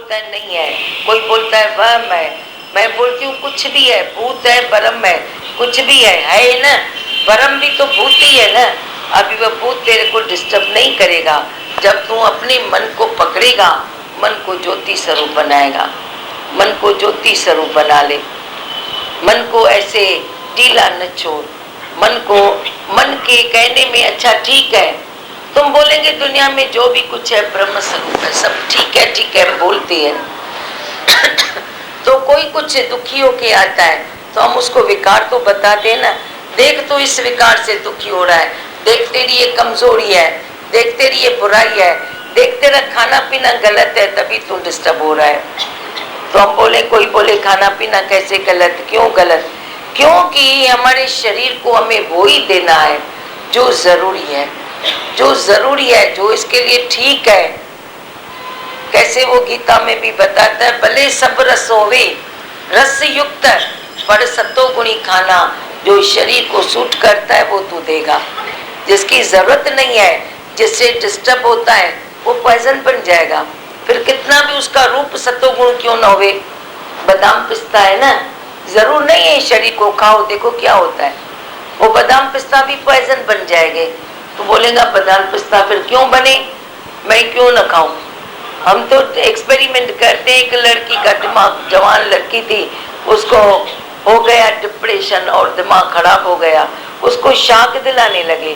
बोलता है नहीं है, कोई बोलता है वहम है। मैं बोलती हूँ कुछ भी है, भूत है, ब्रह्म है, कुछ भी है ना। ब्रह्म भी तो भूत ही है ना। अभी वह भूत तेरे को डिस्टर्ब नहीं करेगा जब तू अपने मन को पकड़ेगा, मन को ज्योति स्वरूप बनाएगा। मन को ज्योति स्वरूप बना ले, मन को ऐसे ढीला न छोड़। मन को, मन के कहने में अच्छा ठीक है, तुम बोलेंगे दुनिया में जो भी कुछ है ब्रह्म स्वरूप है, सब ठीक है बोलते हैं तो कोई कुछ दुखी होके आता है तो हम उसको विकार तो बता देना, देख तो इस विकार से दुखी हो रहा है, देख तेरी ये कमजोरी है, देख तेरी ये बुराई है, देख तेरा खाना पीना गलत है तभी तू डिस्टर्ब हो रहा है। तो हम बोले, कोई बोले खाना पीना कैसे गलत, क्यों गलत? क्योंकि हमारे शरीर को हमें वो ही देना है जो जरूरी है, जो जरूरी है, जो इसके लिए ठीक है। कैसे वो गीता में भी बताता है, भले सब रस होवे रस युक्त पर सतो गुणी खाना, जो शरीर को सूट करता है वो तू देगा। जिसकी जरूरत नहीं है, जिससे डिस्टर्ब होता है, वो पॉइजन बन जाएगा। फिर कितना भी उसका रूप सतोगुण क्यों ना होवे, बादाम पिस्ता है ना, जरूर नहीं है शरीर को खाओ, देखो क्या होता है, वो बादाम पिस्ता भी पॉइजन बन जाएंगे। तो बोलेगा बादाम पिस्ता फिर क्यों बने, मैं क्यों ना खाऊं? हम तो एक्सपेरिमेंट करते हैं। एक लड़की का दिमाग, जवान लड़की थी, उसको हो गया डिप्रेशन और दिमाग खराब हो गया, उसको शाक दिलाने लगे।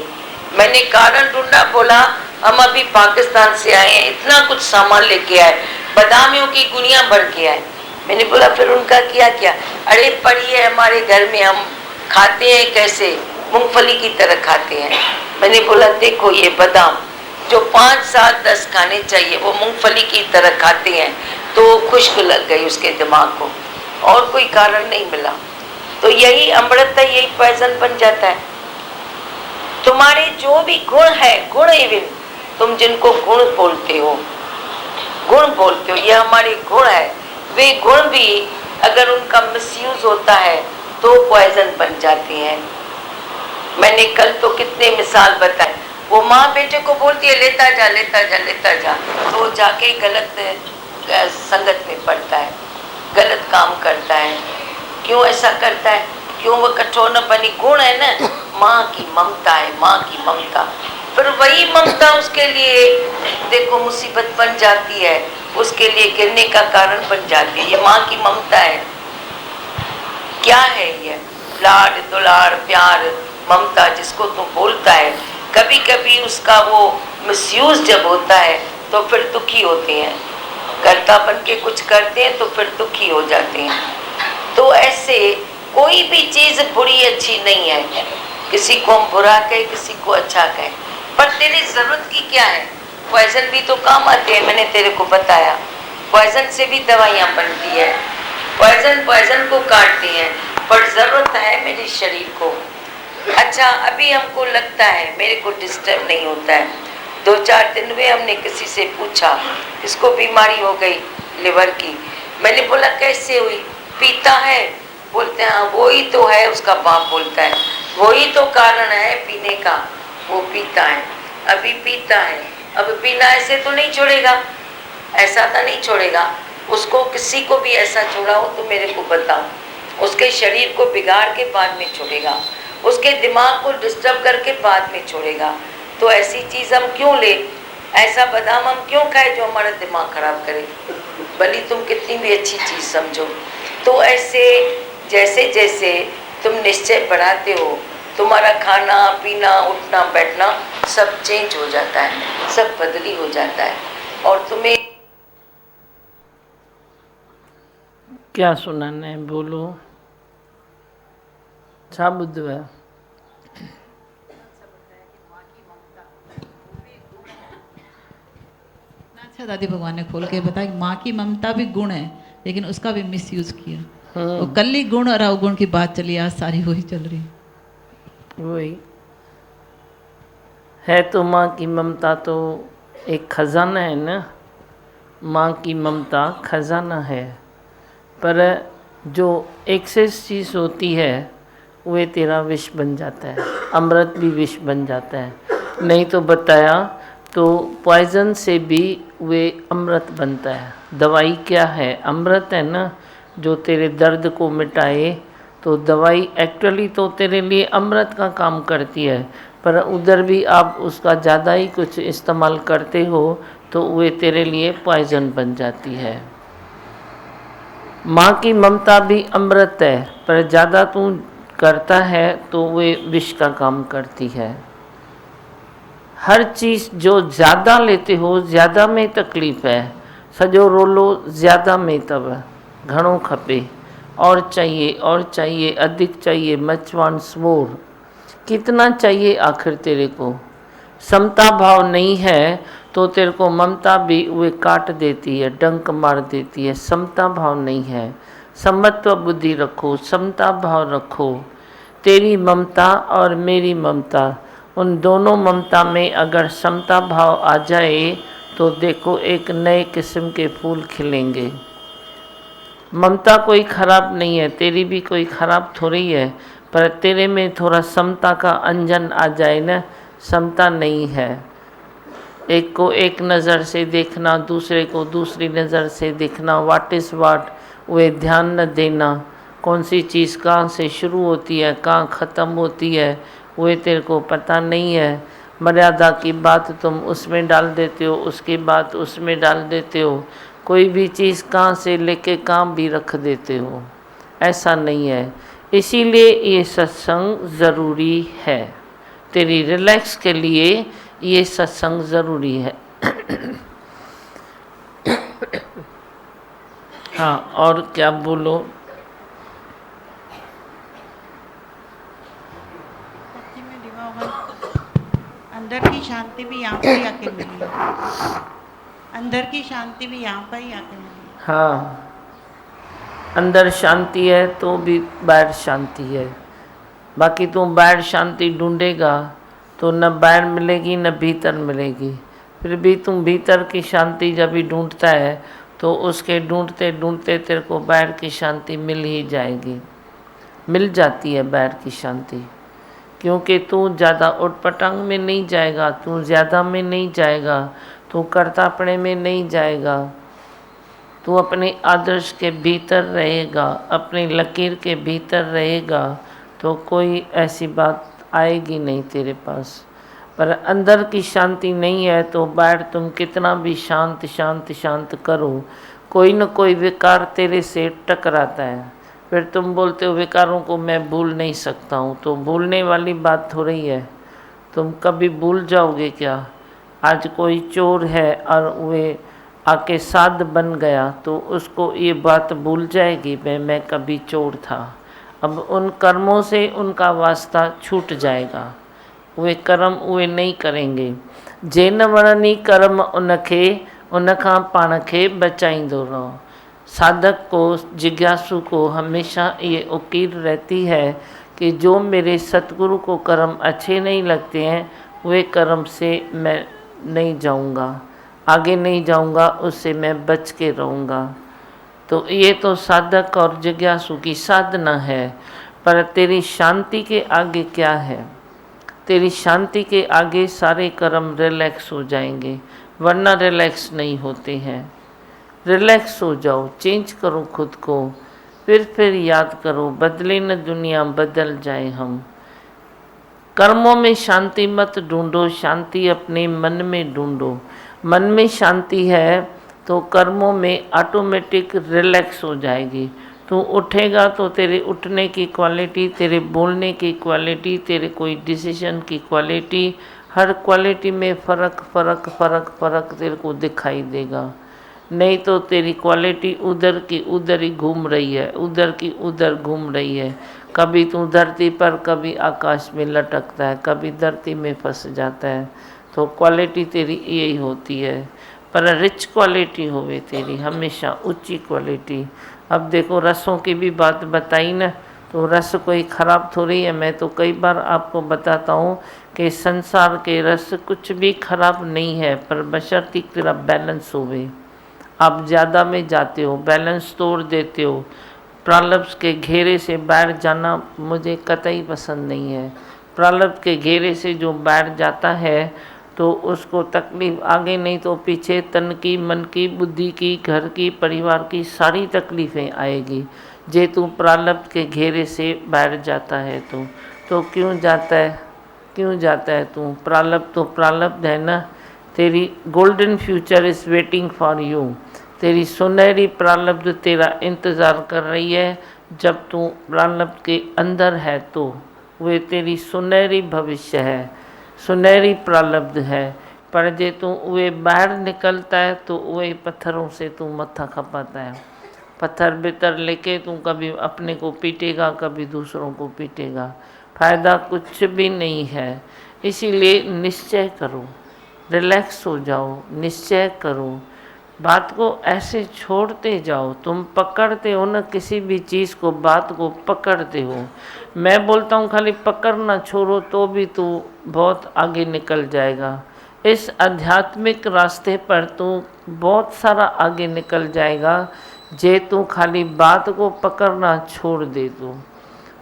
मैंने कारण ढूंढा, बोला हम अभी पाकिस्तान से आए हैं, इतना कुछ सामान लेके आए, बादामियों की गुनिया भर के आए। मैंने बोला फिर उनका किया क्या? अरे पड़ी है हमारे घर में, हम खाते हैं कैसे, मूंगफली की तरह खाते हैं। मैंने बोला देखो ये बादाम जो 5, 7, 10 खाने चाहिए वो मूंगफली की तरह खाते हैं, तो खुश्क लग गई उसके दिमाग को, और कोई कारण नहीं मिला। तो यही अमृत है, यही पॉइजन बन जाता है। तुम्हारे जो भी गुण है, गुण इवन तुम जिनको गुण बोलते हो, गुण बोलते हो, ये हमारे गुण है, वे गुण भी अगर उनका मिसयूज होता है तो पॉइजन बन जाते हैं। मैंने कल तो कितने मिसाल बताए। वो माँ बेटे को बोलती है लेता जा लेता जा लेता जा, तो जाके गलत संगत में पड़ता है, गलत काम करता है। क्यों ऐसा करता है? क्यों? वो कठोर न बनी, गुण है ना, माँ की ममता है, माँ की ममता। फिर वही ममता उसके लिए देखो मुसीबत बन जाती है, उसके लिए गिरने का कारण बन जाती है। ये माँ की ममता है। क्या है ये? लाड दुलार प्यार ममता जिसको तू बोलता है, कभी कभी उसका वो मिसयूज जब होता है तो फिर दुखी होते हैं, कर्ता बन के कुछ करते हैं तो फिर दुखी हो जाते हैं। तो ऐसे कोई भी चीज़ बुरी अच्छी नहीं है, किसी को हम बुरा कहें, किसी को अच्छा कहें, पर तेरी ज़रूरत की क्या है? पॉइजन भी तो काम आते हैं, मैंने तेरे को बताया। पॉइजन से भी दवाइयाँ बनती है, पॉइजन को काटती हैं, पर ज़रूरत है मेरे शरीर को। अच्छा अभी हमको लगता है मेरे को डिस्टर्ब नहीं होता है। 2-4 दिन हुए हमने किसी से पूछा, इसको बीमारी हो गई लिवर की। मैंने बोला कैसे हुई? पीता है। बोलते हैं हाँ वो ही तो है, उसका बाप बोलता है वही तो कारण है पीने का, वो पीता है, अभी पीता है। अब पीना ऐसे तो नहीं छोड़ेगा, ऐसा तो नहीं छोड़ेगा उसको। किसी को भी ऐसा छोड़ा हो तो मेरे को बताओ, उसके शरीर को बिगाड़ के बाद में छोड़ेगा, उसके दिमाग को डिस्टर्ब करके बाद में छोड़ेगा। तो ऐसी चीज़ हम क्यों ले, ऐसा बादाम हम क्यों खाए जो हमारा दिमाग खराब करे, भली तुम कितनी भी अच्छी चीज़ समझो। तो ऐसे जैसे जैसे तुम निश्चय बढ़ाते हो, तुम्हारा खाना पीना उठना बैठना सब चेंज हो जाता है, सब बदली हो जाता है। और तुम्हें क्या सुनाना है बोलो, छा बुद्धवा अच्छा दादी भगवान ने खोल के बताया कि माँ की ममता भी गुण है, लेकिन उसका भी मिसयूज किया। वो कल ही गुण और अवगुण की बात चली, आज सारी वही चल रही वही है। तो माँ की ममता तो एक खजाना है ना, माँ की ममता खजाना है, पर जो एक्सेस चीज़ होती है वे तेरा विष बन जाता है, अमृत भी विष बन जाता है। नहीं तो बताया तो पॉइजन से भी वे अमृत बनता है। दवाई क्या है? अमृत है ना, जो तेरे दर्द को मिटाए। तो दवाई एक्चुअली तो तेरे लिए अमृत का काम करती है, पर उधर भी आप उसका ज़्यादा ही कुछ इस्तेमाल करते हो तो वे तेरे लिए पॉइजन बन जाती है। माँ की ममता भी अमृत है, पर ज़्यादा तू करता है तो वे विष का काम करती है। हर चीज़ जो ज़्यादा लेते हो, ज़्यादा में तकलीफ़ है। सजो रोलो ज़्यादा में तब घणो खपे, और चाहिए, अधिक चाहिए, मच वांट्स मोर। कितना चाहिए आखिर तेरे को? समता भाव नहीं है तो तेरे को ममता भी वे काट देती है, डंक मार देती है। समता भाव नहीं है। समत्व बुद्धि रखो, समता भाव रखो। तेरी ममता और मेरी ममता, उन दोनों ममता में अगर समता भाव आ जाए तो देखो एक नए किस्म के फूल खिलेंगे। ममता कोई ख़राब नहीं है, तेरी भी कोई ख़राब थोड़ी है, पर तेरे में थोड़ा समता का अंजन आ जाए ना। समता नहीं है। एक को एक नज़र से देखना, दूसरे को दूसरी नज़र से देखना, व्हाट इज़ व्हाट वे ध्यान न देना। कौन सी चीज़ कहाँ से शुरू होती है, कहाँ ख़त्म होती है, वे तेरे को पता नहीं है। मर्यादा की बात तुम उसमें डाल देते हो, उसकी बात उसमें डाल देते हो। कोई भी चीज़ कहाँ से लेके कहाँ भी रख देते हो, ऐसा नहीं है। इसीलिए ये सत्संग ज़रूरी है। तेरी रिलैक्स के लिए ये सत्संग ज़रूरी है। हाँ, और क्या बोलो? सच्ची में दिवा अंदर की शांति भी यहाँ पर ही आके मिली है। अंदर की शांति भी यहाँ पर ही आके मिली है। हाँ, अंदर शांति है तो भी बाहर शांति है। बाकी तुम बाहर शांति ढूंढेगा तो न बाहर मिलेगी न भीतर मिलेगी। फिर भी तुम भीतर की शांति जब भी ढूंढता है तो उसके ढूंढते ढूंढते तेरे को बाहर की शांति मिल ही जाएगी, मिल जाती है बाहर की शांति। क्योंकि तू ज़्यादा उटपटांग में नहीं जाएगा, तू ज़्यादा में नहीं जाएगा, तू कर्तापणे में नहीं जाएगा। तू अपने आदर्श के भीतर रहेगा, अपनी लकीर के भीतर रहेगा तो कोई ऐसी बात आएगी नहीं तेरे पास। पर अंदर की शांति नहीं है तो बाहर तुम कितना भी शांत शांत शांत करो, कोई न कोई विकार तेरे से टकराता है। फिर तुम बोलते हो विकारों को मैं भूल नहीं सकता हूँ, तो भूलने वाली बात हो रही है। तुम कभी भूल जाओगे क्या? आज कोई चोर है और वे आके साध बन गया तो उसको ये बात भूल जाएगी मैं कभी चोर था। अब उन कर्मों से उनका वास्ता छूट जाएगा, वे कर्म वे नहीं करेंगे। जेन वणनी कर्म उनखे उनखां पाण खे बचाईंदो रहो। साधक को, जिज्ञासु को हमेशा ये उकीर रहती है कि जो मेरे सतगुरु को कर्म अच्छे नहीं लगते हैं वे कर्म से मैं नहीं जाऊंगा, आगे नहीं जाऊंगा, उससे मैं बच के रहूँगा। तो ये तो साधक और जिज्ञासु की साधना है। पर तेरी शांति के आगे क्या है? तेरी शांति के आगे सारे कर्म रिलैक्स हो जाएंगे, वरना रिलैक्स नहीं होते हैं। रिलैक्स हो जाओ, चेंज करो खुद को, फिर याद करो, बदले न दुनिया बदल जाए हम। कर्मों में शांति मत ढूंढो, शांति अपने मन में ढूंढो। मन में शांति है तो कर्मों में ऑटोमेटिक रिलैक्स हो जाएगी। तू उठेगा तो तेरे उठने की क्वालिटी, तेरे बोलने की क्वालिटी, तेरे कोई डिसीजन की क्वालिटी, हर क्वालिटी में फ़र्क फ़र्क फ़र्क फ़र्क तेरे को दिखाई देगा। नहीं तो तेरी क्वालिटी उधर की उधर ही घूम रही है, उधर की उधर घूम रही है। कभी तू धरती पर, कभी आकाश में लटकता है, कभी धरती में फंस जाता है। तो क्वालिटी तेरी यही होती है। पर रिच क्वालिटी होवे तेरी, हमेशा ऊंची क्वालिटी। अब देखो रसों की भी बात बताई ना, तो रस कोई ख़राब थोड़ी है। मैं तो कई बार आपको बताता हूँ कि संसार के रस कुछ भी ख़राब नहीं है, पर बशर्ते तेरा बैलेंस होवे। आप ज़्यादा में जाते हो, बैलेंस तोड़ देते हो। प्रारब्ध के घेरे से बाहर जाना मुझे कतई पसंद नहीं है। प्रारब्ध के घेरे से जो बाहर जाता है तो उसको तकलीफ़ आगे नहीं तो पीछे तन की, मन की, बुद्धि की, घर की, परिवार की सारी तकलीफ़ें आएगी। जे तू प्रारब्ध के घेरे से बाहर जाता है तो क्यों जाता है, क्यों जाता है तू? प्रारब्ध तो प्रारब्ध है ना। तेरी golden future is waiting for you. तेरी सुनहरी प्रारब्ध तेरा इंतज़ार कर रही है। जब तू प्रारब्ध के अंदर है तो वे तेरी सुनहरी भविष्य है, सुनहरी प्रारब्ध है। पर जे तू वे बाहर निकलता है तो वे पत्थरों से तू मत्था खपाता है। पत्थर बितर लेके तू कभी अपने को पीटेगा, कभी दूसरों को पीटेगा, फ़ायदा कुछ भी नहीं है। इसीलिए निश्चय करो, रिलैक्स हो जाओ, निश्चय करो, बात को ऐसे छोड़ते जाओ। तुम पकड़ते हो ना किसी भी चीज़ को, बात को पकड़ते हो। मैं बोलता हूँ खाली पकड़ना छोड़ो तो भी तू बहुत आगे निकल जाएगा। इस आध्यात्मिक रास्ते पर तू बहुत सारा आगे निकल जाएगा जे तू खाली बात को पकड़ना छोड़ दे।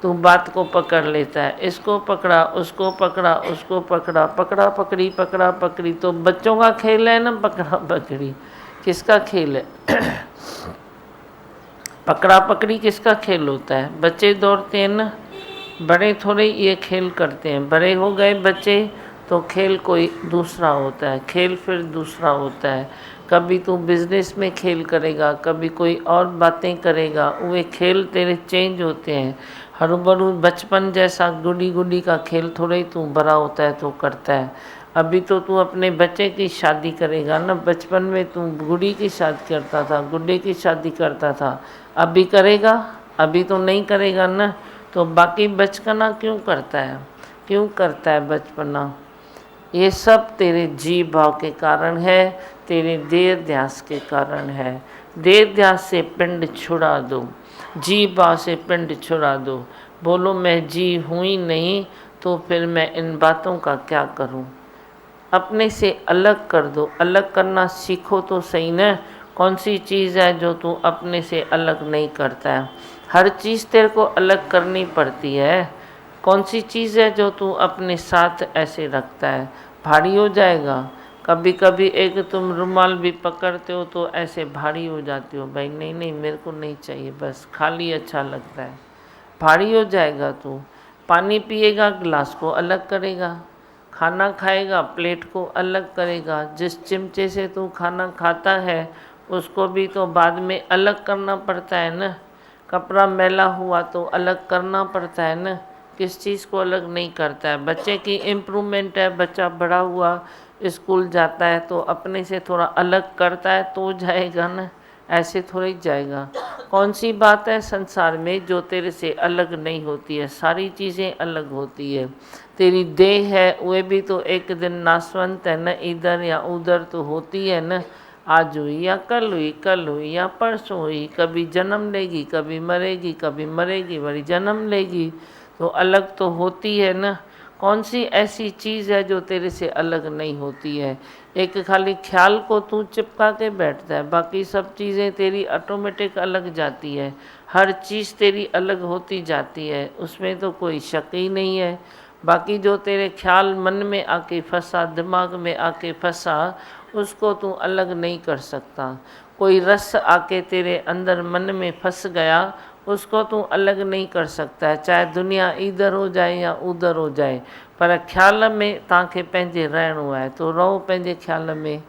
तू बात को पकड़ लेता है, इसको पकड़ा, उसको पकड़ा, उसको पकड़ा, पकड़ा पकड़ी, पकड़ा पकड़ी। तो बच्चों का खेल है ना पकड़ा पकड़ी, किसका खेल है? पकड़ा पकड़ी किसका खेल होता है? बच्चे दौड़ते हैं ना, बड़े थोड़े ये खेल करते हैं। बड़े हो गए बच्चे तो खेल कोई दूसरा होता है, खेल फिर दूसरा होता है। कभी तू बिजनेस में खेल करेगा, कभी कोई और बातें करेगा, वे खेल तेरे चेंज होते हैं। हरू बचपन जैसा गुडी गुडी का खेल थोड़े ही तू बड़ा होता है तो करता है। अभी तो तू अपने बच्चे की शादी करेगा ना, बचपन में तू गुड़ी की शादी करता था, गुड्डे की शादी करता था, अभी करेगा? अभी तो नहीं करेगा ना। तो बाकी बचपना क्यों करता है, क्यों करता है बचपना? ये सब तेरे जीव भाव के कारण है, तेरे देह ध्यास के कारण है। देह ध्यास से पिंड छुड़ा दो, जीव भाव से पिंड छुड़ा दो। बोलो मैं जीव हूँ ही नहीं तो फिर मैं इन बातों का क्या करूँ? अपने से अलग कर दो, अलग करना सीखो तो सही ना। कौन सी चीज़ है जो तू अपने से अलग नहीं करता है? हर चीज़ तेरे को अलग करनी पड़ती है। कौन सी चीज़ है जो तू अपने साथ ऐसे रखता है? भारी हो जाएगा। कभी कभी एक तुम रुमाल भी पकड़ते हो तो ऐसे भारी हो जाते हो, भाई नहीं नहीं मेरे को नहीं चाहिए, बस खाली अच्छा लगता है। भारी हो जाएगा तू। पानी पिएगा गिलास को अलग करेगा, खाना खाएगा प्लेट को अलग करेगा। जिस चिमचे से तू खाना खाता है उसको भी तो बाद में अलग करना पड़ता है ना। कपड़ा मैला हुआ तो अलग करना पड़ता है ना। किस चीज़ को अलग नहीं करता है? बच्चे की इम्प्रूवमेंट है, बच्चा बड़ा हुआ स्कूल जाता है तो अपने से थोड़ा अलग करता है तो जाएगा ना, ऐसे थोड़ी जाएगा। कौन सी बात है संसार में जो तेरे से अलग नहीं होती है? सारी चीज़ें अलग होती है। तेरी देह है वे भी तो एक दिन नाशवंत है न, इधर या उधर तो होती है न। आज हुई या कल हुई, कल हुई या परसों हुई, कभी जन्म लेगी, कभी मरेगी, कभी मरेगी बड़ी जन्म लेगी, तो अलग तो होती है न। कौन सी ऐसी चीज़ है जो तेरे से अलग नहीं होती है? एक खाली ख्याल को तू चिपका के बैठता है, बाकी सब चीज़ें तेरी ऑटोमेटिक अलग जाती है। हर चीज़ तेरी अलग होती जाती है, उसमें तो कोई शक ही नहीं है। बाकी जो तेरे ख्याल मन में आके फंसा, दिमाग में आके फंसा, उसको तू अलग नहीं कर सकता। कोई रस आके तेरे अंदर मन में फंस गया, उसको तू अलग नहीं कर सकता है। चाहे दुनिया इधर हो जाए या उधर हो जाए, पर ख्याल में तव्हांखे पंहिंजे रहणो आहे तो रहो, पंहिंजे ख्याल में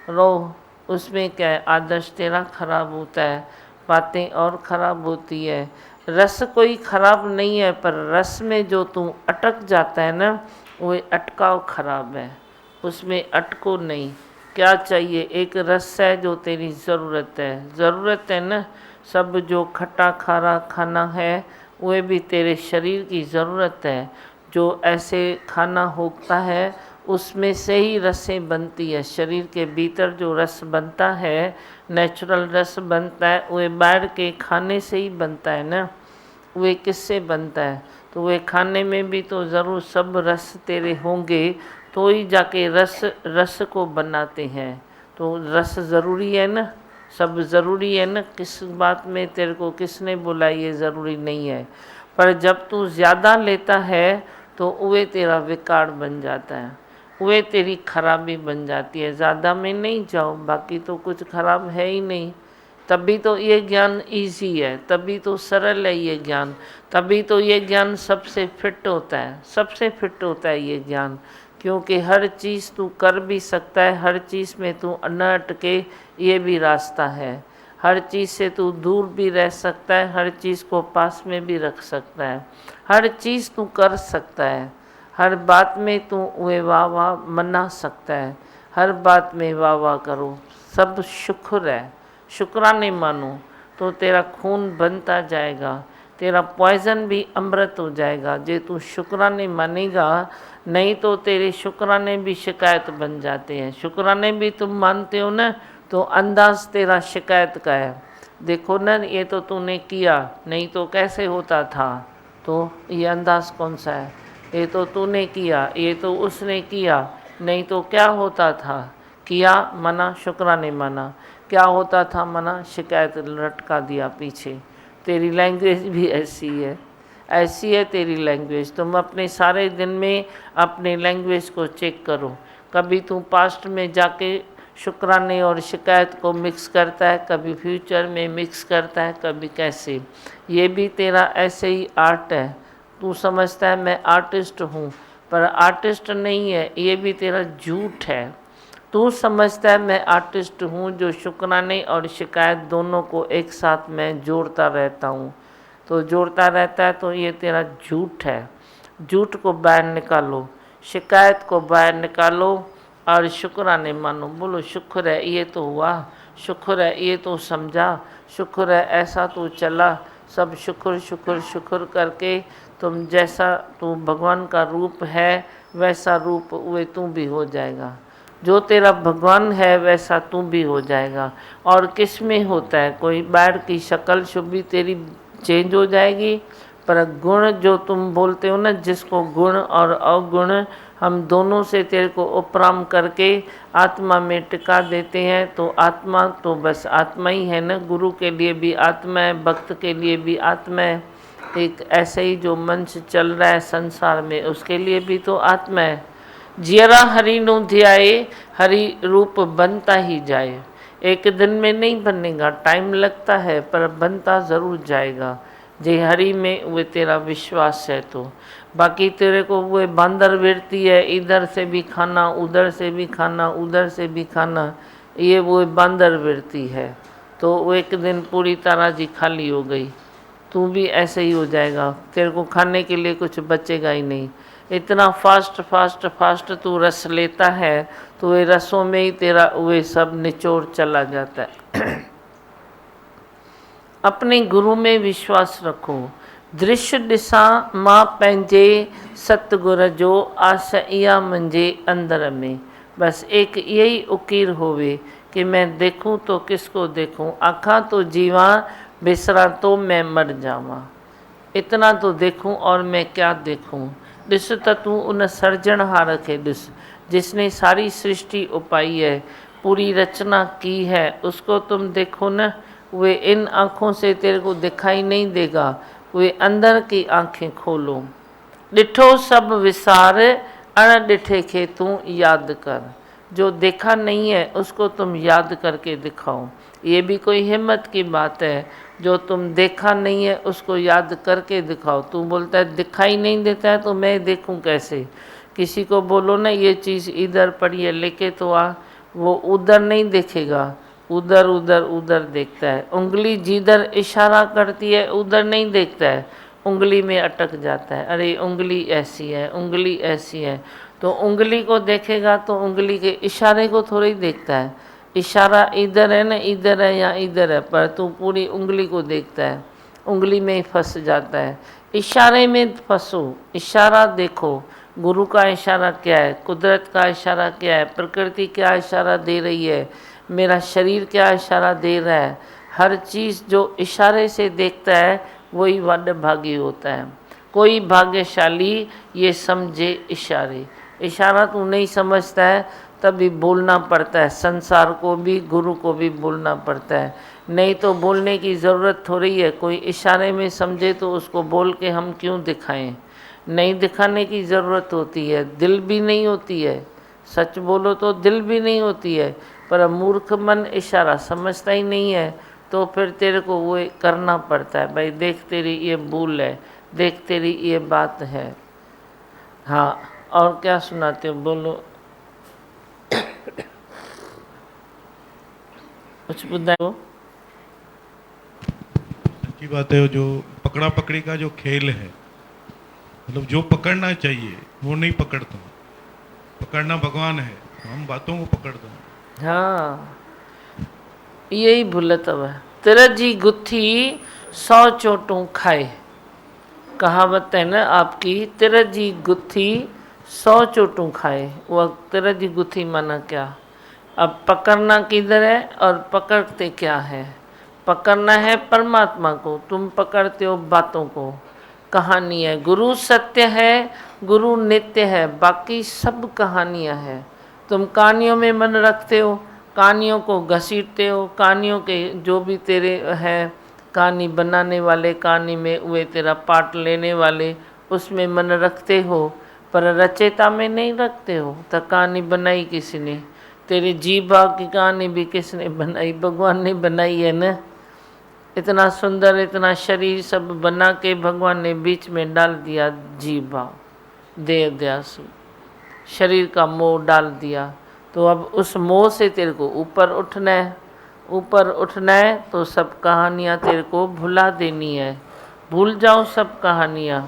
रहो। उसमें क्या है, आदर्श तेरा खराब होता है, बातें और ख़राब होती है। रस कोई ख़राब नहीं है, पर रस में जो तू अटक जाता है ना, वो अटकाव खराब है। उसमें अटको नहीं। क्या चाहिए? एक रस है जो तेरी ज़रूरत है, ज़रूरत है ना। सब जो खट्टा खारा खाना है वह भी तेरे शरीर की ज़रूरत है। जो ऐसे खाना होता है उसमें से ही रसें बनती है। शरीर के भीतर जो रस बनता है, नेचुरल रस बनता है, वह बाहर के खाने से ही बनता है ना। वे किससे बनता है? तो वे खाने में भी तो ज़रूर सब रस तेरे होंगे तो ही जाके रस को बनाते हैं। तो रस ज़रूरी है ना, सब ज़रूरी है ना। किस बात में तेरे को किसने बोला ये ज़रूरी नहीं है? पर जब तू ज़्यादा लेता है तो वे तेरा विकार बन जाता है। वे तेरी खराबी बन जाती है। ज़्यादा में नहीं जाओ, बाकी तो कुछ खराब है ही नहीं। तभी तो ये ज्ञान इजी है, तभी तो सरल है ये ज्ञान, तभी तो ये ज्ञान सबसे फिट होता है, सबसे फिट होता है ये ज्ञान। क्योंकि हर चीज़ तू कर भी सकता है, हर चीज़ में तू न अटके, ये भी रास्ता है। हर चीज़ से तू दूर भी रह सकता है, हर चीज़ को पास में भी रख सकता है, हर चीज़ तू कर सकता है। हर बात में तू वे वाह वाह मना सकता है, हर बात में वाह वाह करो। सब शुक्र है, शुक्राने मानो तो तेरा खून बनता जाएगा, तेरा पॉइजन भी अमृत हो जाएगा। जे तू शुक्राने मानेगा, नहीं तो तेरे शुक्राने भी शिकायत बन जाते हैं। शुक्राने भी तुम मानते हो ना, तो अंदाज तेरा शिकायत का है। देखो ना, ये तो तूने किया, नहीं तो कैसे होता था। तो ये अंदाज कौन सा है? ये तो तूने किया, ये तो उसने किया, नहीं तो क्या होता था। किया मना, शुक्राने माना, क्या होता था मना, शिकायत लटका दिया पीछे। तेरी लैंग्वेज भी ऐसी है, ऐसी है तेरी लैंग्वेज। तुम अपने सारे दिन में अपने लैंग्वेज को चेक करो। कभी तू पास्ट में जाके शुक्राने और शिकायत को मिक्स करता है, कभी फ्यूचर में मिक्स करता है, कभी कैसे। ये भी तेरा ऐसे ही आर्ट है। तू समझता है मैं आर्टिस्ट हूँ, पर आर्टिस्ट नहीं है, ये भी तेरा झूठ है। तू समझता है मैं आर्टिस्ट हूँ जो शुक्राने और शिकायत दोनों को एक साथ में जोड़ता रहता हूँ, तो जोड़ता रहता है, तो ये तेरा झूठ है। झूठ को बाहर निकालो, शिकायत को बाहर निकालो और शुक्राने मानो। बोलो शुक्र है ये तो हुआ, शुक्र है ये तो समझा, शुक्र है ऐसा तो चला। सब शुक्र शुक्र शुक्र करके तुम जैसा तू भगवान का रूप है वैसा रूप वे तू भी हो जाएगा। जो तेरा भगवान है वैसा तू भी हो जाएगा। और किस में होता है? कोई बाहर की शक्ल शुभी तेरी चेंज हो जाएगी, पर गुण जो तुम बोलते हो ना, जिसको गुण और अवगुण हम दोनों से तेरे को उपराम करके आत्मा में टिका देते हैं, तो आत्मा तो बस आत्मा ही है ना। गुरु के लिए भी आत्मा है, भक्त के लिए भी आत्मा है। एक ऐसे ही जो मंच चल रहा है संसार में, उसके लिए भी तो आत्मा है। जियरा हरि नु ध्याए, हरि रूप बनता ही जाए। एक दिन में नहीं बनेगा, टाइम लगता है, पर बनता ज़रूर जाएगा। जे हरि में वे तेरा विश्वास है तो। बाकी तेरे को वो बंदर वृत्ति है, इधर से भी खाना, उधर से भी खाना, उधर से भी खाना, ये वो बंदर वृत्ति है। तो वो एक दिन पूरी तरह जी खाली हो गई, तू भी ऐसे ही हो जाएगा। तेरे को खाने के लिए कुछ बचेगा ही नहीं। इतना फास्ट फास्ट फास्ट तू रस लेता है, तो वे रसों में ही तेरा वे सब निचोड़ चला जाता है। अपने गुरु में विश्वास रखो। दृश्य दिशा मां पंहिंजे सतगुर जो आस इया मुंहिंजे अंदर में। बस एक यही उकीर होवे कि मैं देखूं तो किसको देखूं, आँखा तो जीवा बिसरा तो मैं मर जावा। इतना तो देखूं और मैं क्या देखूं। ॾिस त तू उन सर्जनहार खे ॾिस, जिसने सारी सृष्टि उपाई है, पूरी रचना की है, उसको तुम देखो न। वे इन आँखों से तेरे को दिखाई नहीं देगा, वे अंदर की आँखें खोलो। ॾिठो सब विसार, अण ॾिठे खे तू याद कर। जो देखा नहीं है उसको तुम याद करके दिखाओ। ये भी कोई हिम्मत की बात है। जो तुम देखा नहीं है उसको याद करके दिखाओ। तू बोलता है दिखाई नहीं देता है तो मैं देखूं कैसे। किसी को बोलो ना ये चीज़ इधर पड़ी है लेके तो आ, वो उधर नहीं देखेगा, उधर उधर उधर देखता है। उंगली जिधर इशारा करती है उधर नहीं देखता है, उंगली में अटक जाता है। अरे उंगली ऐसी है, उंगली ऐसी है, तो उंगली को देखेगा तो उंगली के इशारे को थोड़ी देखता है। इशारा इधर है ना, इधर है या इधर है, पर तू पूरी उंगली को देखता है, उंगली में फंस जाता है। इशारे में फंसो, इशारा देखो। गुरु का इशारा क्या है, कुदरत का इशारा क्या है, प्रकृति क्या इशारा दे रही है, मेरा शरीर क्या इशारा दे रहा है। हर चीज़ जो इशारे से देखता है वही वडभागी होता है। कोई भाग्यशाली ये समझे इशारे। इशारा तू नहीं समझता है तभी बोलना पड़ता है, संसार को भी गुरु को भी बोलना पड़ता है। नहीं तो बोलने की ज़रूरत थोड़ी है। कोई इशारे में समझे तो उसको बोल के हम क्यों दिखाएं। नहीं दिखाने की ज़रूरत होती है, दिल भी नहीं होती है। सच बोलो तो दिल भी नहीं होती है, पर मूर्ख मन इशारा समझता ही नहीं है, तो फिर तेरे को वो करना पड़ता है, भाई देख तेरी ये भूल है, देख तेरी ये बात है। हाँ, और क्या सुनाते हो, बोलो। कुछ बताओ। सच्ची बात है, जो पकड़ा पकड़ी का जो खेल है, मतलब जो पकड़ना चाहिए वो नहीं पकड़ता। पकड़ना भगवान है, हम बातों को पकड़ते हैं। हाँ, यही भूलत है। तेरा जी गुत्थी 100 चोटों खाए, कहावत है ना आपकी, तेरा जी गुत्थी 100 चोटों खाए। वो तेरा जी गुत्थी माना क्या? अब पकड़ना किधर है और पकड़ते क्या है? पकड़ना है परमात्मा को, तुम पकड़ते हो बातों को। कहानी है, गुरु सत्य है, गुरु नित्य है, बाकी सब कहानियाँ हैं। तुम कहानियों में मन रखते हो, कहानियों को घसीटते हो, कहानियों के जो भी तेरे हैं, कहानी बनाने वाले, कहानी में वे तेरा पार्ट लेने वाले, उसमें मन रखते हो, पर रचयिता में नहीं रखते हो। तो कहानी बनाई किसने? तेरी जीभा की कहानी भी किसने बनाई? भगवान ने बनाई है ना। इतना सुंदर, इतना शरीर सब बना के भगवान ने बीच में डाल दिया जीभा, देह अध्यास, शरीर का मोह डाल दिया। तो अब उस मोह से तेरे को ऊपर उठना है। ऊपर उठना है तो सब कहानियाँ तेरे को भुला देनी है, भूल जाओ सब कहानियाँ।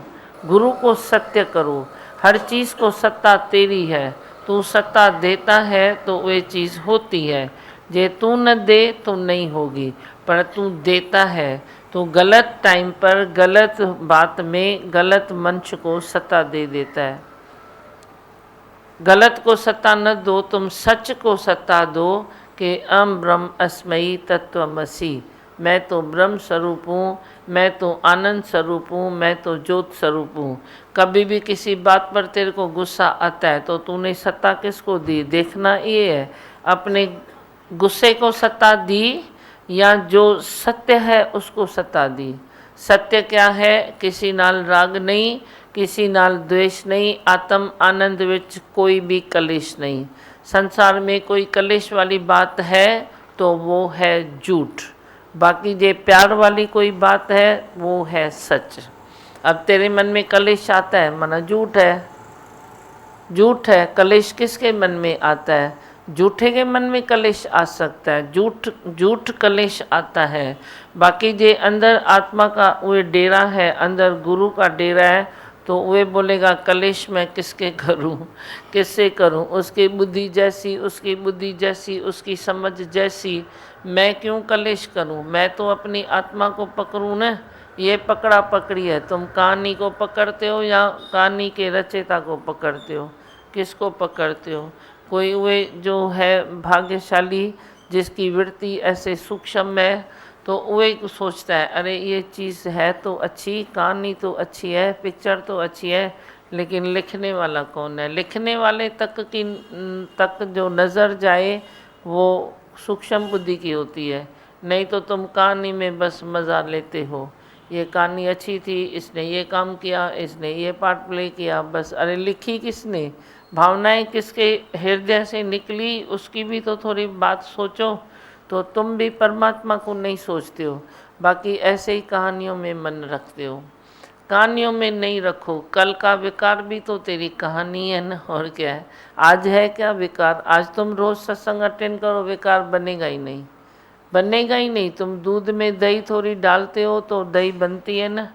गुरु को सत्य करो, हर चीज़ को सत्ता तेरी है, तू सत्ता देता है तो वे चीज़ होती है। जे तू न दे तो नहीं होगी, पर तू देता है तो गलत टाइम पर गलत बात में गलत मंच को सत्ता दे देता है। गलत को सत्ता न दो, तुम सच को सत्ता दो कि अम ब्रह्म अस्मयी तत्वमसि, मैं तो ब्रह्म स्वरूप हूँ, मैं तो आनंद स्वरूप हूँ, मैं तो ज्योत स्वरूप हूँ। कभी भी किसी बात पर तेरे को गुस्सा आता है तो तूने सत्ता किसको दी? देखना ये है, अपने गुस्से को सत्ता दी या जो सत्य है उसको सत्ता दी। सत्य क्या है? किसी नाल राग नहीं, किसी नाल द्वेष नहीं, आत्म आनंद विच कोई भी कलेश नहीं। संसार में कोई कलेश वाली बात है तो वो है झूठ, बाकी जे प्यार वाली कोई बात है वो है सच। अब तेरे मन में कलेश आता है माना झूठ है, झूठ है। कलेश किसके मन में आता है? झूठे के मन में कलेश आ सकता है, झूठ कलेश आता है। बाकी जे अंदर आत्मा का वो डेरा है, अंदर गुरु का डेरा है, तो वे बोलेगा कलेश मैं किसके करूं, किससे करूं? उसकी बुद्धि जैसी, उसकी बुद्धि जैसी, उसकी समझ जैसी, मैं क्यों कलेश करूं? मैं तो अपनी आत्मा को पकड़ूं ना। ये पकड़ा पकड़ी है। तुम कहानी को पकड़ते हो या कहानी के रचयिता को पकड़ते हो? किसको पकड़ते हो? कोई वे जो है भाग्यशाली जिसकी वृत्ति ऐसे सूक्ष्म है, तो वो सोचता है अरे ये चीज़ है तो अच्छी, कहानी तो अच्छी है, पिक्चर तो अच्छी है, लेकिन लिखने वाला कौन है? लिखने वाले तक जो नज़र जाए वो सूक्ष्म बुद्धि की होती है। नहीं तो तुम कहानी में बस मज़ा लेते हो, ये कहानी अच्छी थी, इसने ये काम किया, इसने ये पार्ट प्ले किया, बस। अरे लिखी किसने? भावनाएं किसके हृदय से निकली, उसकी भी तो थोड़ी बात सोचो। तो तुम भी परमात्मा को नहीं सोचते हो, बाकी ऐसे ही कहानियों में मन रखते हो। कहानियों में नहीं रखो, कल का विकार भी तो तेरी कहानी है ना, और क्या है? आज है क्या विकार? आज तुम रोज़ सत्संग अटेंड करो, विकार बनेगा ही नहीं, बनेगा ही नहीं। तुम दूध में दही थोड़ी डालते हो तो दही बनती है ना,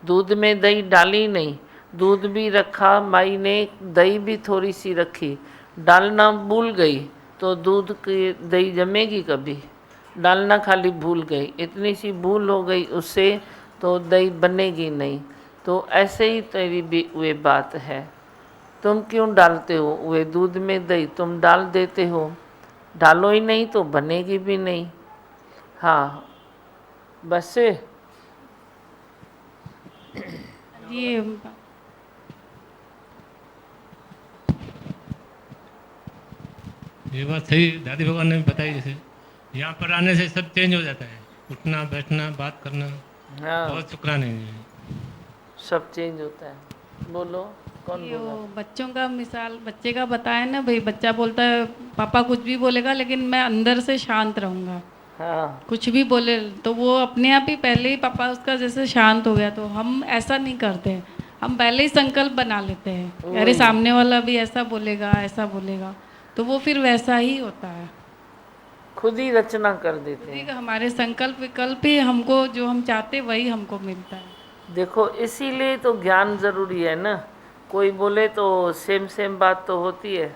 दूध में दही डाली नहीं, दूध भी रखा माई ने, दही भी थोड़ी सी रखी, डालना भूल गई तो दूध की दही जमेगी कभी? डालना खाली भूल गई, इतनी सी भूल हो गई उससे तो दही बनेगी नहीं। तो ऐसे ही तेरी भी वे बात है, तुम क्यों डालते हो वे दूध में दही? तुम डाल देते हो, डालो ही नहीं तो बनेगी भी नहीं। हाँ, बस ये बात सही दादी भगवान ने भी बताई। जैसे यहाँ पर आने से सब चेंज हो जाता है, उठना बैठना बात करना। हाँ, बहुत शुक्राने हैं। सब चेंज होता है। बोलो। कौन ये बोला? वो बच्चों का मिसाल बच्चे का बताया ना भाई, बच्चा बोलता है पापा कुछ भी बोलेगा लेकिन मैं अंदर से शांत रहूँगा, हाँ कुछ भी बोले तो वो अपने आप ही पहले ही पापा उसका जैसे शांत हो गया। तो हम ऐसा नहीं करते, हम पहले ही संकल्प बना लेते हैं कि अरे वही। सामने वाला भी ऐसा बोलेगा, तो वो फिर वैसा ही होता है। खुद ही रचना कर देते खुद ही हैं। हमारे संकल्प विकल्प ही हमको जो हम चाहते वही हमको मिलता है। देखो इसीलिए तो ज्ञान ज़रूरी है ना। कोई बोले तो सेम बात तो होती है,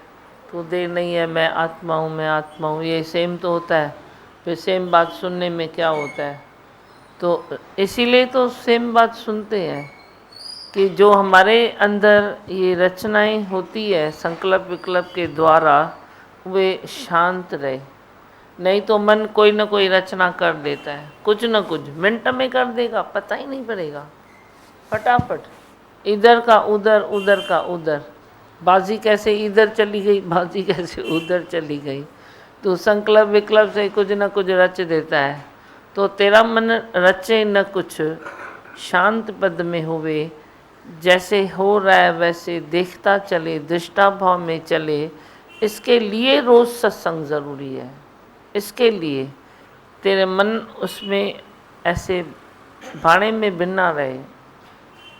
तू देह नहीं है, मैं आत्मा हूँ, ये सेम तो होता है। फिर सेम बात सुनने में क्या होता है? तो इसीलिए तो सेम बात सुनते हैं कि जो हमारे अंदर ये रचनाएं होती है संकल्प विकल्प के द्वारा, वे शांत रहे। नहीं तो मन कोई ना कोई रचना कर देता है, कुछ ना कुछ मिनट में कर देगा, पता ही नहीं पड़ेगा। फटाफट इधर का उधर, उधर का उधर, बाजी कैसे इधर चली गई, बाजी कैसे उधर चली गई। तो संकल्प विकल्प से कुछ न कुछ रच देता है। तो तेरा मन रचे न कुछ, शांत पद में होवे, जैसे हो रहा है वैसे देखता चले, दृष्टा भाव में चले। इसके लिए रोज़ सत्संग ज़रूरी है। इसके लिए तेरे मन उसमें ऐसे भाड़े में बिना रहे,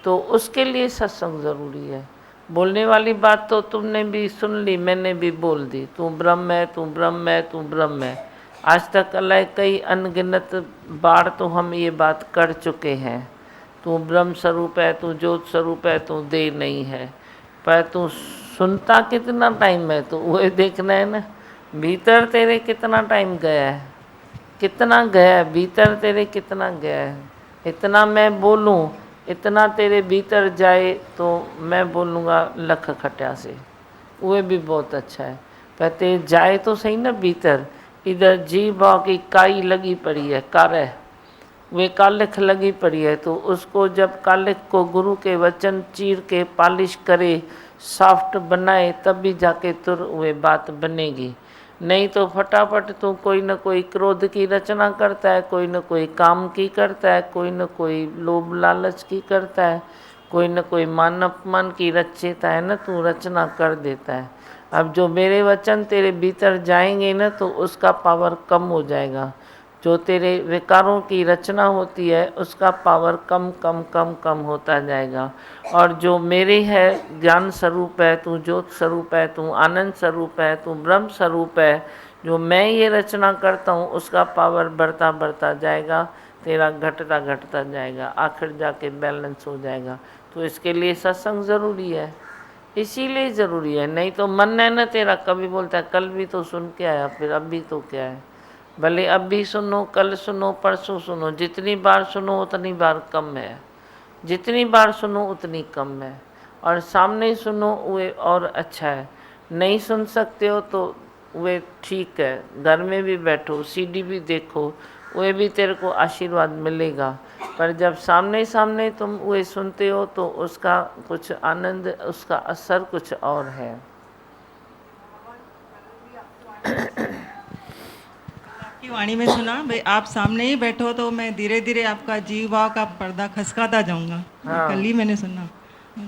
तो उसके लिए सत्संग ज़रूरी है। बोलने वाली बात तो तुमने भी सुन ली, मैंने भी बोल दी, तू ब्रह्म है, तू ब्रह्म है, तू ब्रह्म है। आज तक अल्लाह कई अनगिनत बार तो हम ये बात कर चुके हैं, तू ब्रह्म स्वरूप है, तू ज्योत स्वरूप है, तू देह नहीं है। पर तू सुनता कितना टाइम है, तो वही देखना है ना, भीतर तेरे कितना टाइम गया है, कितना गया है भीतर तेरे, कितना गया है। इतना मैं बोलूं, इतना तेरे भीतर जाए तो मैं बोलूँगा लख खट्या से, वो भी बहुत अच्छा है। पर तेरे जाए तो सही ना भीतर। इधर जी भाव की काई लगी पड़ी है, कार्य वे कालिख लगी पड़ी है, तो उसको जब कालिख को गुरु के वचन चीर के पालिश करे, सॉफ्ट बनाए, तब भी जाके तुर वे बात बनेगी। नहीं तो फटाफट तो कोई न कोई क्रोध की रचना करता है, कोई न कोई काम की करता है, कोई न कोई लोभ लालच की करता है, कोई न कोई मान अपमान की रचेता है ना, तू रचना कर देता है। अब जो मेरे वचन तेरे भीतर जाएंगे ना, तो उसका पावर कम हो जाएगा। जो तेरे विकारों की रचना होती है उसका पावर कम कम कम कम होता जाएगा। और जो मेरे है ज्ञान स्वरूप है, तू ज्योत स्वरूप है, तू आनंद स्वरूप है, तू ब्रह्म स्वरूप है, जो मैं ये रचना करता हूँ उसका पावर बढ़ता बढ़ता जाएगा, तेरा घटता घटता जाएगा, आखिर जाके बैलेंस हो जाएगा। तो इसके लिए सत्संग ज़रूरी है, इसीलिए ज़रूरी है। नहीं तो मन है ना तेरा, कभी बोलता है कल भी तो सुन के आया, फिर अब भी तो क्या है। भले अब भी सुनो, कल सुनो, परसों सुनो, जितनी बार सुनो उतनी बार कम है, जितनी बार सुनो उतनी कम है। और सामने सुनो वे और अच्छा है, नहीं सुन सकते हो तो वे ठीक है, घर में भी बैठो, सीडी भी देखो, वे भी तेरे को आशीर्वाद मिलेगा। पर जब सामने सामने तुम वे सुनते हो तो उसका कुछ आनंद, उसका असर कुछ और है। आपकी वाणी में सुना भाई, आप सामने ही बैठो तो मैं धीरे धीरे आपका जीव भाव का पर्दा खसकाता जाऊंगा। हाँ। कल ही मैंने सुना।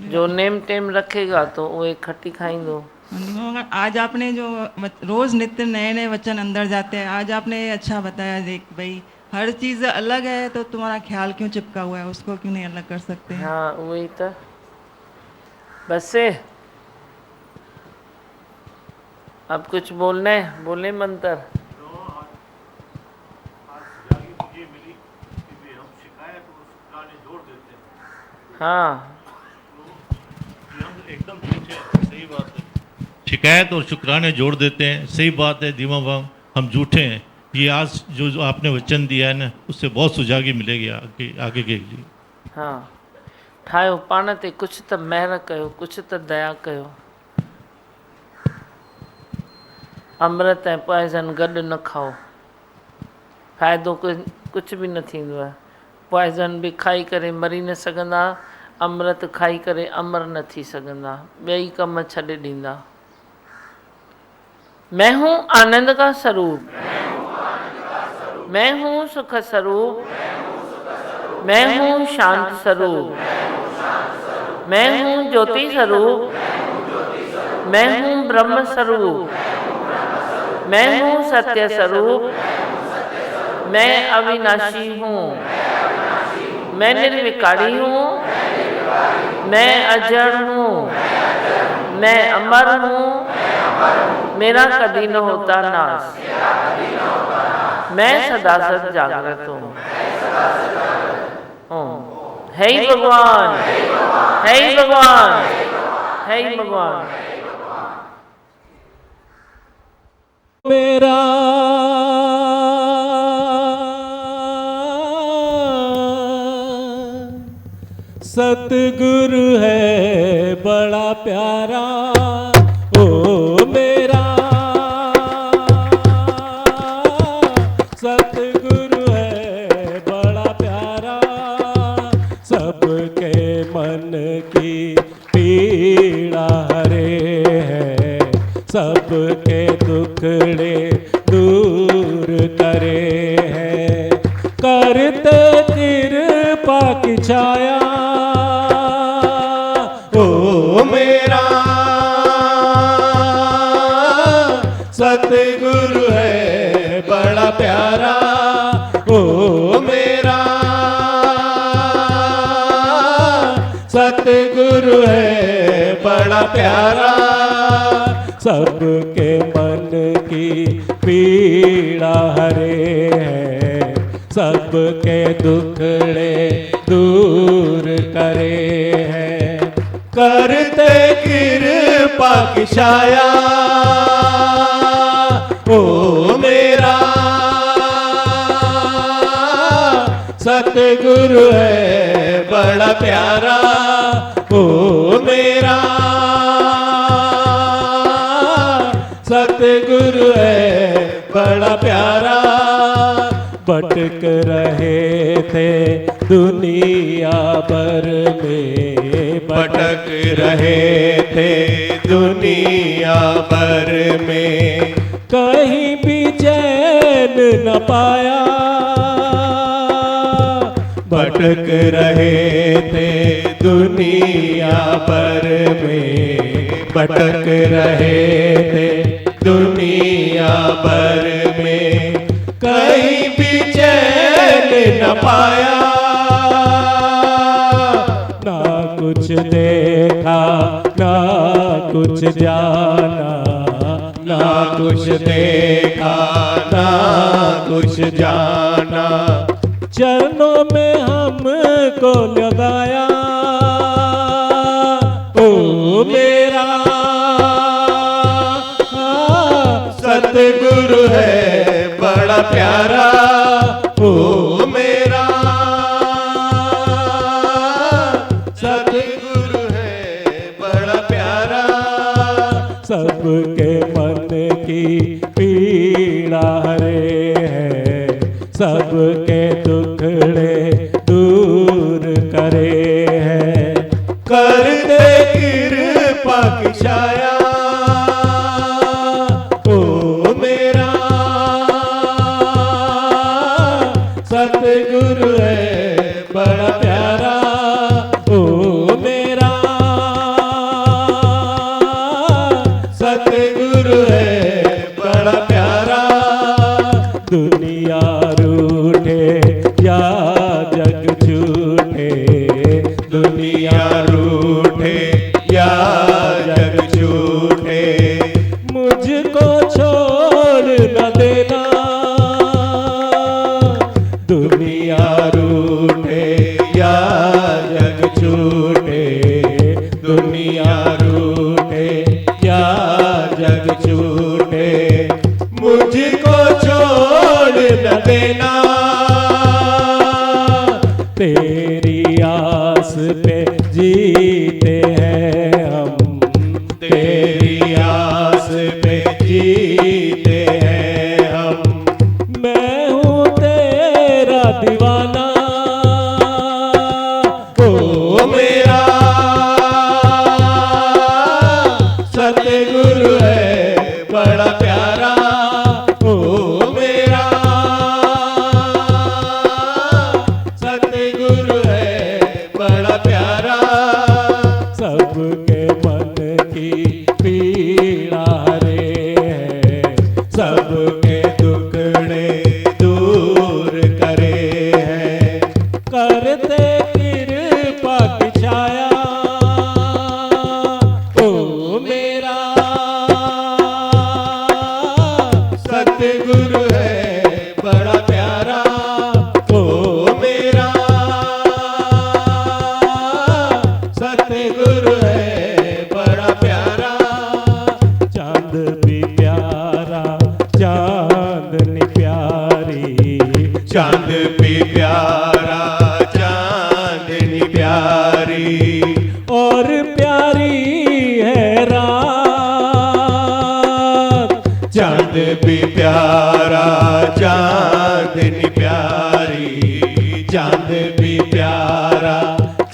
जो नेम टेम रखेगा तो वो खट्टी खाएंगे। आज आपने जो रोज नित्य नए नए वचन अंदर जाते हैं, आज आपने अच्छा बताया। देख भाई, हर चीज अलग है तो तुम्हारा ख्याल क्यों चिपका हुआ है, उसको क्यों नहीं अलग कर सकते हैं? हाँ वही तो। बस से अब कुछ बोलना है, बोले मंत्र। हाँ एकदम ठीक है, सही बात है। शिकायत और शुक्राने जोड़ देते हैं, सही बात है। दीमा भाव हम झूठे हैं। ये आज जो आपने वचन दिया है ना, उससे बहुत सुजागी मिलेगी आगे के लिए। हाँ ठाहियो पाण ते कुछ त महर कयो, कुछ त दया कयो। अमृत ऐं पॉइज़न गॾु न खाओ, फ़ाइदो कुछ भी न थींदो आहे। पॉइज़न बि खाई करे मरी न सघंदा, अमृत खाई करे अमर न थी सघंदा, ॿई कम छॾे ॾींदा। मैं हूँ आनंद का स्वरूप, मैं हूँ सुख स्वरूप, मैं हूँ शांत स्वरूप, मैं हूँ ज्योति स्वरूप, मैं हूँ ब्रह्म स्वरूप, मैं हूँ सत्य स्वरूप, मैं अविनाशी हूँ, मैं निर्विकारी हूँ, मैं अजर हूँ, मैं अमर हूँ, मेरा कभी न होता नाश, मैं सदा सद जागृत हूँ। हे भगवान, हे भगवान, हे भगवान। मेरा सतगुरु है बड़ा प्यारा, ओ मेरा सतगुरु है बड़ा प्यारा, सबके मन की पीड़ा हरे है, सबके दुखड़े दूर करे है, करते कृपा की छाया, ओ मेरा सतगुरु है बड़ा प्यारा, ओ मेरा सतगुरु है बड़ा प्यारा, सबके मन की पीड़ा हरे है, सबके दुखड़े दूर करे है, करते कृपा की छाया, ओ मेरा सतगुरु है बड़ा प्यारा, ओ मेरा सतगुरु है बड़ा प्यारा। भटक रहे थे दुनिया भर में, भटक रहे थे दुनिया भर में, कहीं भी चैन न पाया, भटक रहे थे दुनिया भर में, भटक रहे थे दुनिया भर में, कहीं भी चैन न पाया, ना कुछ देखा ना कुछ जाना, ना कुछ देखा ना कुछ जाना, चरणों में हमको लगाया, ओ मेरा सतगुरु है बड़ा प्यारा, ओ मेरा सतगुरु है बड़ा प्यारा, सबके मन की पीड़ा हरे है, सबके दुखड़े दूर करे है, कर दे कृपा की छाया, ओ मेरा सतगुरु है बड़ा प्यारा, ओ मेरा सतगुरु है बड़ा प्यारा, दुनिया रूठे या जग झूठे, दुनिया रूठे या जग झूठे, मुझको छोड़ न देना, दुनिया रूठे या जग झूठे, दुनिया रूठे या जग झूठे, मुझको छोड़ न देना, तेरी आस पे जीते हैं हम, तेरी आस पे जीते हैं हम, मैं हूँ तेरा दीवाना, ओ मेरा सतगुरु है बड़ा प्यारा, ओ मेरा सतगुरु है बड़ा प्यारा, करते कृपा की छाया। ओ मेरा सतगुरु है बड़ा प्यारा। ओ मेरा सतगुरु है बड़ा प्यारा। चांद भी प्यारा चांदनी प्यारी। चांद भी प्यारा चांदनी प्यारी। और प्यारी है रात। चांद भी प्यारा चांदनी प्यारी। चांद भी प्यारा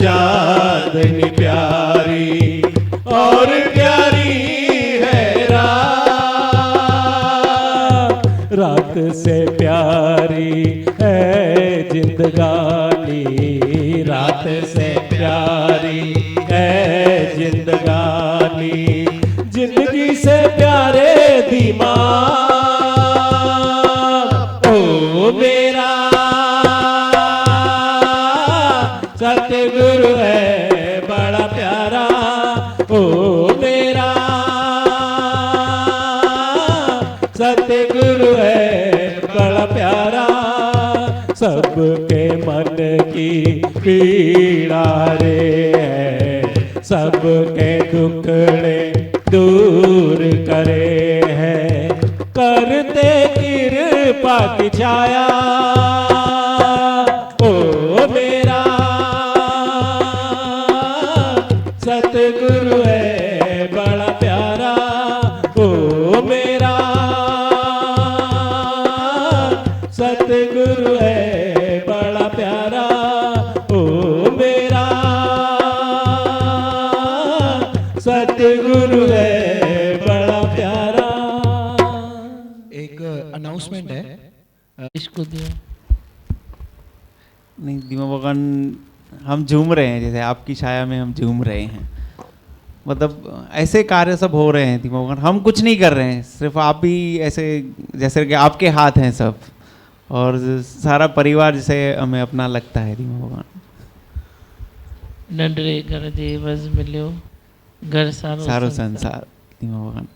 चांदनी प्यारी। और प्यारी है रात। रात से प्यारी है जिंदगानी। रात से प्यारी है जिंदगानी। जिंदगी से प्यारे दीवान। ओ मेरा सतगुरु है बड़ा प्यारा। ओ मेरा सतगुरु है बड़ा प्यारा। सबके मन की पीड़ा रे है। सबके दुखड़े दूर करे है। करते कृपा की छाया। ओ मेरा सतगुरु है बड़ा प्यारा। ओ मेरा सतगुरु है बड़ा प्यारा। ओ मेरा सतगुरु है बड़ा प्यारा। एक अनाउंसमेंट है। इसको दिया नहीं दीमा भगवान, हम झूम रहे हैं जैसे आपकी छाया में हम झूम रहे हैं। मतलब ऐसे कार्य सब हो रहे हैं दीमा भगवान, हम कुछ नहीं कर रहे हैं, सिर्फ आप भी ऐसे जैसे कि आपके हाथ हैं सब, और सारा परिवार जैसे हमें अपना लगता है दीमा भगवान। नंढड़े घर जे वज़ मिलियो घर सारो संसार दीमा भगवान।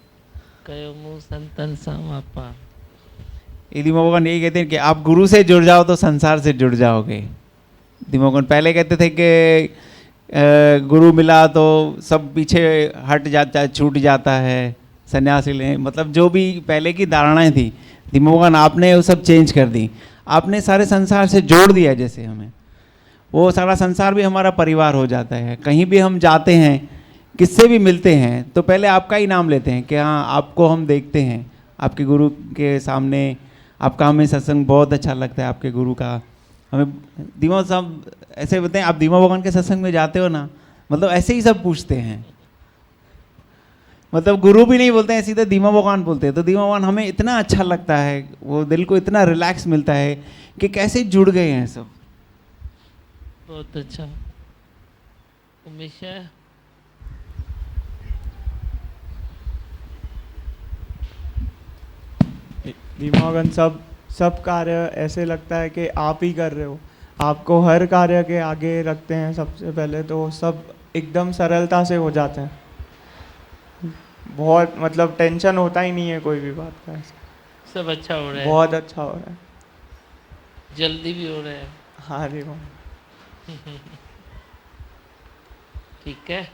कयो मुँह संतन सां वापा। ये दीमा भगवान यही कहते हैं कि आप गुरु से जुड़ जाओ तो संसार से जुड़ जाओगे। दीमा भगवान पहले कहते थे कि गुरु मिला तो सब पीछे हट जाता है, छूट जाता है, सन्यासी ले, मतलब जो भी पहले की धारणाएं थी दीमा भगवान आपने वो सब चेंज कर दी। आपने सारे संसार से जोड़ दिया, जैसे हमें वो सारा संसार भी हमारा परिवार हो जाता है। कहीं भी हम जाते हैं, किससे भी मिलते हैं तो पहले आपका ही नाम लेते हैं कि हाँ आपको हम देखते हैं, आपके गुरु के सामने आपका हमें सत्संग बहुत अच्छा लगता है, आपके गुरु का हमें। दीमा साहब ऐसे बताएं, आप दीमा भगवान के सत्संग में जाते हो ना, मतलब ऐसे ही सब पूछते हैं, मतलब गुरु भी नहीं बोलते हैं, सीधे दीमा भगवान बोलते हैं। तो दीमा भगवान हमें इतना अच्छा लगता है, वो दिल को इतना रिलैक्स मिलता है कि कैसे जुड़ गए हैं सब। बहुत अच्छा। हमेशा दीमा भगवान सब कार्य ऐसे लगता है कि आप ही कर रहे हो, आपको हर कार्य के आगे रखते हैं सबसे पहले, तो सब एकदम सरलता से हो जाते हैं। बहुत मतलब टेंशन होता ही नहीं है कोई भी बात का। सब अच्छा हो रहा है, बहुत अच्छा हो रहा है, जल्दी भी हो रहा है। हाँ दीमा। ठीक है।